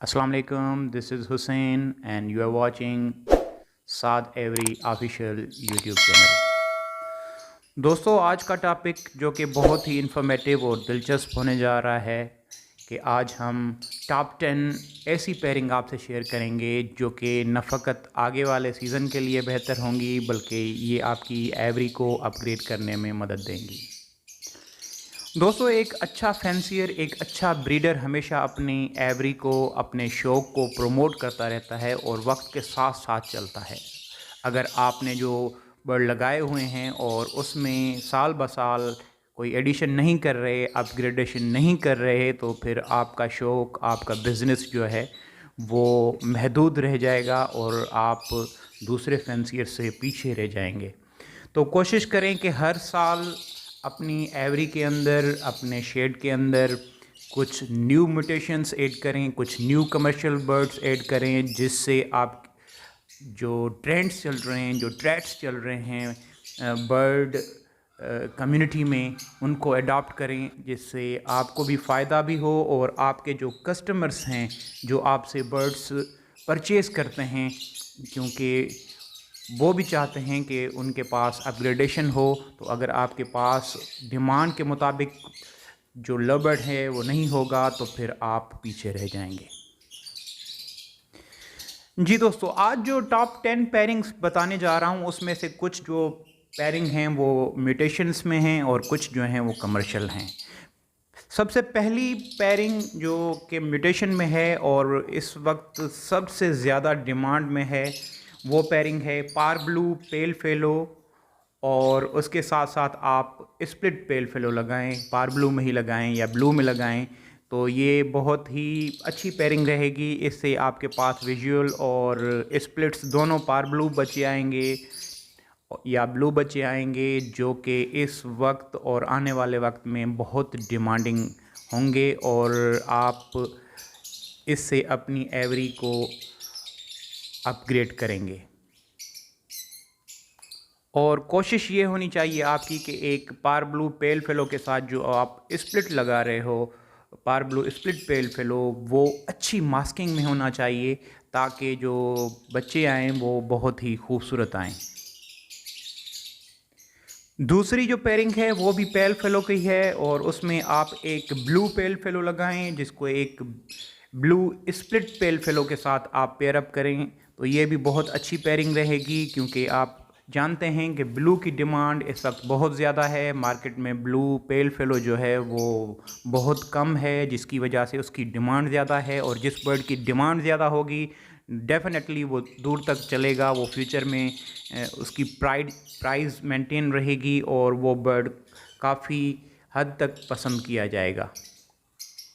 Assalamu alaikum, this is Hussein and you are watching Saad every official YouTube channel. दोस्तों, आज का topic जो कि बहुत ही इन्फॉर्मेटिव और दिलचस्प होने जा रहा है कि आज हम टॉप 10 ऐसी पेयरिंग आपसे शेयर करेंगे जो कि न फ़कत आगे वाले सीज़न के लिए बेहतर होंगी बल्कि ये आपकी एवरी को अपग्रेड करने में मदद देंगी। दोस्तों, एक अच्छा फैंसियर, एक अच्छा ब्रीडर हमेशा अपनी एवरी को, अपने शौक़ को प्रमोट करता रहता है और वक्त के साथ साथ चलता है। अगर आपने जो बर्ड लगाए हुए हैं और उसमें साल ब साल कोई एडिशन नहीं कर रहे, अपग्रेडेशन नहीं कर रहे, तो फिर आपका शौक़, आपका बिज़नेस जो है वो महदूद रह जाएगा और आप दूसरे फैंसियर से पीछे रह जाएंगे। तो कोशिश करें कि हर साल अपनी एवरी के अंदर, अपने शेड के अंदर कुछ न्यू म्यूटेशंस ऐड करें, कुछ न्यू कमर्शियल बर्ड्स ऐड करें, जिससे आप जो ट्रेंड्स चल रहे हैं, जो ट्रेड्स चल रहे हैं बर्ड कम्युनिटी में, उनको अडॉप्ट करें, जिससे आपको भी फ़ायदा भी हो और आपके जो कस्टमर्स हैं जो आपसे बर्ड्स परचेज़ करते हैं, क्योंकि वो भी चाहते हैं कि उनके पास अपग्रेडेशन हो। तो अगर आपके पास डिमांड के मुताबिक जो लव बर्ड है वो नहीं होगा तो फिर आप पीछे रह जाएंगे। जी दोस्तों, आज जो टॉप 10 पेयरिंग्स बताने जा रहा हूँ उसमें से कुछ जो पेयरिंग हैं वो म्यूटेशंस में हैं और कुछ जो हैं वो कमर्शियल हैं। सबसे पहली पेयरिंग जो कि म्यूटेशन में है और इस वक्त सबसे ज़्यादा डिमांड में है, वो पेयरिंग है पार ब्लू पेल फेलो, और उसके साथ साथ आप स्प्लिट पेल फेलो लगाएं, पार ब्लू में ही लगाएं या ब्लू में लगाएं, तो ये बहुत ही अच्छी पेयरिंग रहेगी। इससे आपके पास विजुअल और स्प्लिट्स दोनों पार ब्लू बचे आएंगे या ब्लू बचे आएंगे, जो कि इस वक्त और आने वाले वक्त में बहुत डिमांडिंग होंगे और आप इससे अपनी एवरी को अपग्रेड करेंगे। और कोशिश ये होनी चाहिए आपकी कि एक पार ब्लू पेल फेलो के साथ जो आप स्प्लिट लगा रहे हो, पार ब्लू स्प्लिट पेल फेलो, वो अच्छी मास्किंग में होना चाहिए ताकि जो बच्चे आएँ वो बहुत ही खूबसूरत आएँ। दूसरी जो पेयरिंग है वो भी पेल फेलो की है और उसमें आप एक ब्लू पेल फेलो लगाएं, जिसको एक ब्लू स्प्लिट पेल फेलो के साथ आप पेयर अप करें, तो ये भी बहुत अच्छी पेयरिंग रहेगी। क्योंकि आप जानते हैं कि ब्लू की डिमांड इस वक्त बहुत ज़्यादा है मार्केट में। ब्लू पेल फेलो जो है वो बहुत कम है, जिसकी वजह से उसकी डिमांड ज़्यादा है, और जिस बर्ड की डिमांड ज़्यादा होगी डेफिनेटली वो दूर तक चलेगा, वो फ्यूचर में उसकी प्राइस मेंटेन रहेगी और वो बर्ड काफ़ी हद तक पसंद किया जाएगा।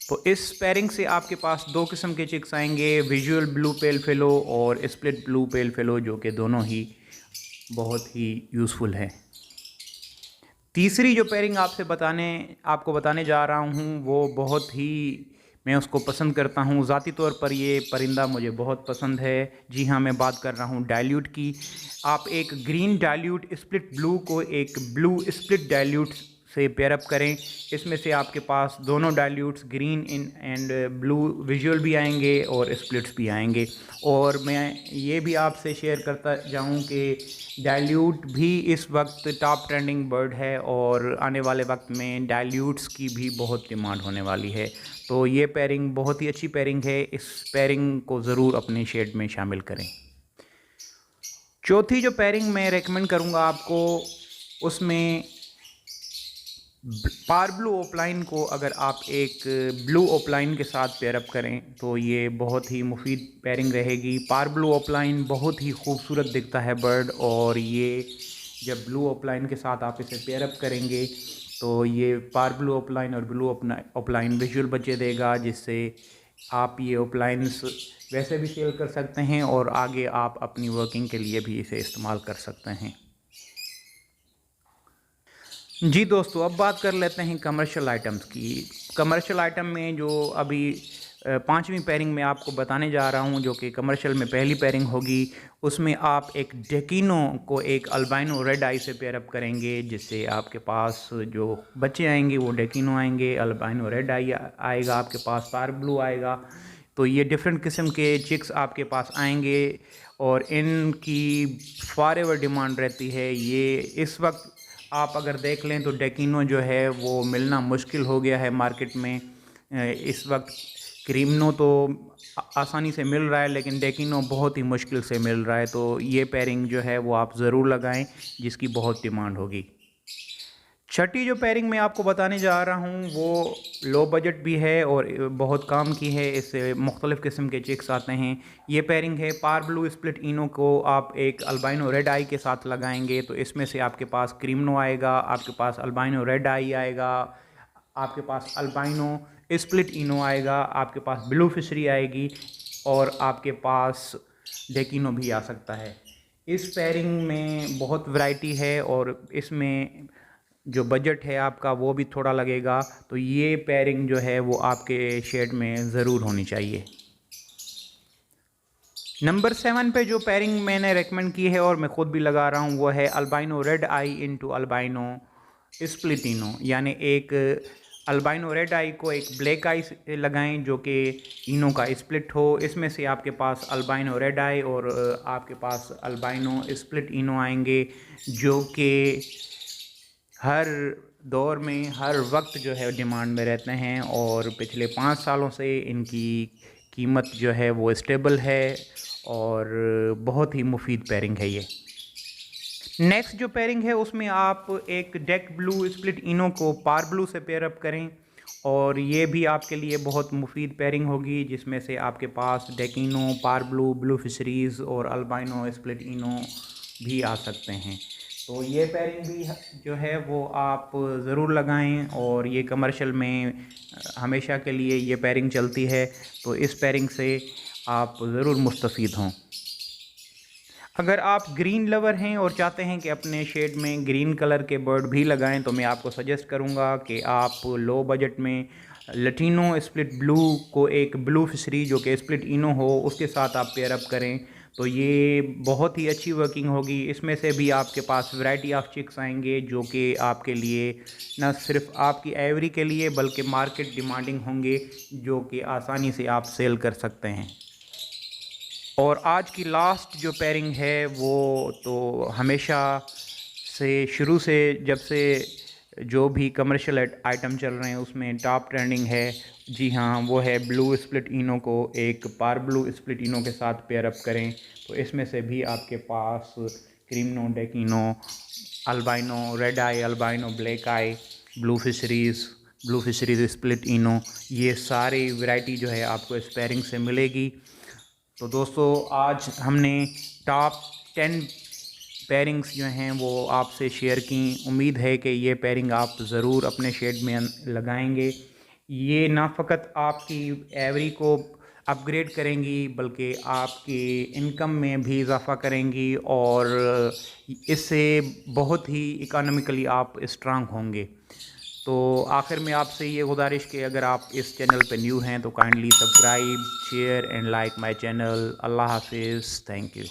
तो इस पेयरिंग से आपके पास दो किस्म के चिक्स आएंगे, विजुअल ब्लू पेल फेलो और स्प्लिट ब्लू पेल फेलो, जो कि दोनों ही बहुत ही यूज़फुल है। तीसरी जो पेयरिंग आपको बताने जा रहा हूँ वो बहुत ही मैं उसको पसंद करता हूँ। ज़ाती तौर पर ये परिंदा मुझे बहुत पसंद है। जी हाँ, मैं बात कर रहा हूँ डाइल्यूट की। आप एक ग्रीन डाइल्यूट स्प्लिट ब्लू को एक ब्लू स्प्लिट डाइल्यूट से पेयर अप करें। इसमें से आपके पास दोनों dilutes green in and blue visual भी आएंगे और स्प्लिट्स भी आएंगे। और मैं ये भी आपसे शेयर करता जाऊँ कि डाइल्यूट भी इस वक्त टॉप ट्रेंडिंग बर्ड है और आने वाले वक्त में डाइल्यूट्स की भी बहुत डिमांड होने वाली है। तो ये पेयरिंग बहुत ही अच्छी पेयरिंग है, इस पेयरिंग को ज़रूर अपने शेड में शामिल करें। चौथी जो पेयरिंग मैं रेकमेंड करूँगा आपको, उसमें पार ब्लू ओपलाइन को अगर आप एक ब्लू ओपलाइन के साथ पेयर अप करें तो ये बहुत ही मुफीद पेयरिंग रहेगी। पार ब्लू ओपलाइन बहुत ही खूबसूरत दिखता है बर्ड, और ये जब ब्लू ओपलाइन के साथ आप इसे पेयर अप करेंगे तो ये पार ब्लू ओपलाइन और ब्लू ओपलाइन विजुअल बच्चे देगा, जिससे आप ये ओपलाइंस वैसे भी सेल कर सकते हैं और आगे आप अपनी वर्किंग के लिए भी इसे इस्तेमाल कर सकते हैं। जी दोस्तों, अब बात कर लेते हैं कमर्शियल आइटम्स की। कमर्शियल आइटम में जो अभी पांचवी पेयरिंग में आपको बताने जा रहा हूं, जो कि कमर्शियल में पहली पेयरिंग होगी, उसमें आप एक डेकिनो को एक अल्बाइनो रेड आई से पेयर अप करेंगे, जिससे आपके पास जो बच्चे आएंगे वो डेकिनो आएंगे, अल्बाइनो रेड आई आएगा, आपके पास पार ब्लू आएगा। तो ये डिफरेंट किस्म के चिक्स आपके पास आएंगे और इनकी फॉरएवर डिमांड रहती है। ये इस वक्त आप अगर देख लें तो डेकिनो जो है वो मिलना मुश्किल हो गया है मार्केट में। इस वक्त क्रीमनो तो आसानी से मिल रहा है, लेकिन डेकिनो बहुत ही मुश्किल से मिल रहा है। तो ये पेयरिंग जो है वो आप ज़रूर लगाएं, जिसकी बहुत डिमांड होगी। छठी जो पेयरिंग मैं आपको बताने जा रहा हूँ वो लो बजट भी है और बहुत काम की है। इससे मुख्तलिफ़ किस्म के चिक्स आते हैं। ये पेयरिंग है पार ब्लू स्प्लिट इनो को आप एक अल्बाइनो रेड आई के साथ लगाएंगे तो इसमें से आपके पास क्रीमनो आएगा, आपके पास अल्बाइनो रेड आई आएगा, आपके पास अल्बाइनो स्प्लिट इनो आएगा, आपके पास ब्लू फिशरी आएगी और आपके पास डेकिनो भी आ सकता है। इस पेयरिंग में बहुत वैरायटी है और इसमें जो बजट है आपका वो भी थोड़ा लगेगा। तो ये पेयरिंग जो है वो आपके शेड में ज़रूर होनी चाहिए। नंबर 7 पे जो पेयरिंग मैंने रेकमेंड की है और मैं ख़ुद भी लगा रहा हूँ वो है अल्बाइनो रेड आई इनटू अल्बाइनो स्प्लिटिनो, यानी एक अल्बाइनो रेड आई को एक ब्लैक आई लगाएं जो कि इनो का स्प्लिट हो। इसमें से आपके पास अल्बाइनो रेड आई और आपके पास अल्बाइनो स्प्लिट इनो आएंगे जो कि हर दौर में हर वक्त जो है डिमांड में रहते हैं और पिछले 5 सालों से इनकी कीमत जो है वो स्टेबल है और बहुत ही मुफीद पेयरिंग है ये। नेक्स्ट जो पेयरिंग है उसमें आप एक डेक ब्लू स्प्लिट इनो को पार ब्लू से पेयर अप करें और ये भी आपके लिए बहुत मुफीद पेयरिंग होगी, जिसमें से आपके पास डेकिनो, पार ब्लू, ब्लू फिशरीज़ और अल्बाइनो स्प्लिट इनो भी आ सकते हैं। तो ये पेयरिंग भी जो है वो आप ज़रूर लगाएं और ये कमर्शियल में हमेशा के लिए ये पेयरिंग चलती है। तो इस पेयरिंग से आप ज़रूर मुस्तफ़ीद हों। अगर आप ग्रीन लवर हैं और चाहते हैं कि अपने शेड में ग्रीन कलर के बर्ड भी लगाएं तो मैं आपको सजेस्ट करूंगा कि आप लो बजट में लटीनो स्प्लिट ब्लू को एक ब्लू फिशरी जो कि स्प्लिट इनो हो उसके साथ आप पेयर अप करें तो ये बहुत ही अच्छी वर्किंग होगी। इसमें से भी आपके पास वैरायटी ऑफ चिक्स आएंगे जो कि आपके लिए न सिर्फ आपकी एवरी के लिए बल्कि मार्केट डिमांडिंग होंगे जो कि आसानी से आप सेल कर सकते हैं। और आज की लास्ट जो पेयरिंग है वो तो हमेशा से शुरू से जब से जो भी कमर्शियल आइटम चल रहे हैं उसमें टॉप ट्रेंडिंग है। जी हाँ, वो है ब्लू स्प्लिट इनो को एक पार ब्लू स्प्लिट इनो के साथ पेयर अप करें तो इसमें से भी आपके पास क्रीमनो, डेकिनो, अल्बाइनो रेड आई, अल्बाइनो ब्लैक आई, ब्लू फिशरीज़ स्प्लिट इनो, ये सारी वैरायटी जो है आपको इस पेयरिंग से मिलेगी। तो दोस्तों आज हमने टॉप 10 पेयरिंग्स जो हैं वो आपसे शेयर की। उम्मीद है कि ये पेयरिंग आप ज़रूर अपने शेड में लगाएंगे। ये ना फ़कत आपकी एवरी को अपग्रेड करेंगी बल्कि आपकी इनकम में भी इजाफ़ा करेंगी और इससे बहुत ही इकोनॉमिकली आप स्ट्रांग होंगे। तो आखिर में आपसे ये गुजारिश कि अगर आप इस चैनल पे न्यू हैं तो kindly subscribe, share and like my channel. अल्लाह हाफिज़, थैंक यू।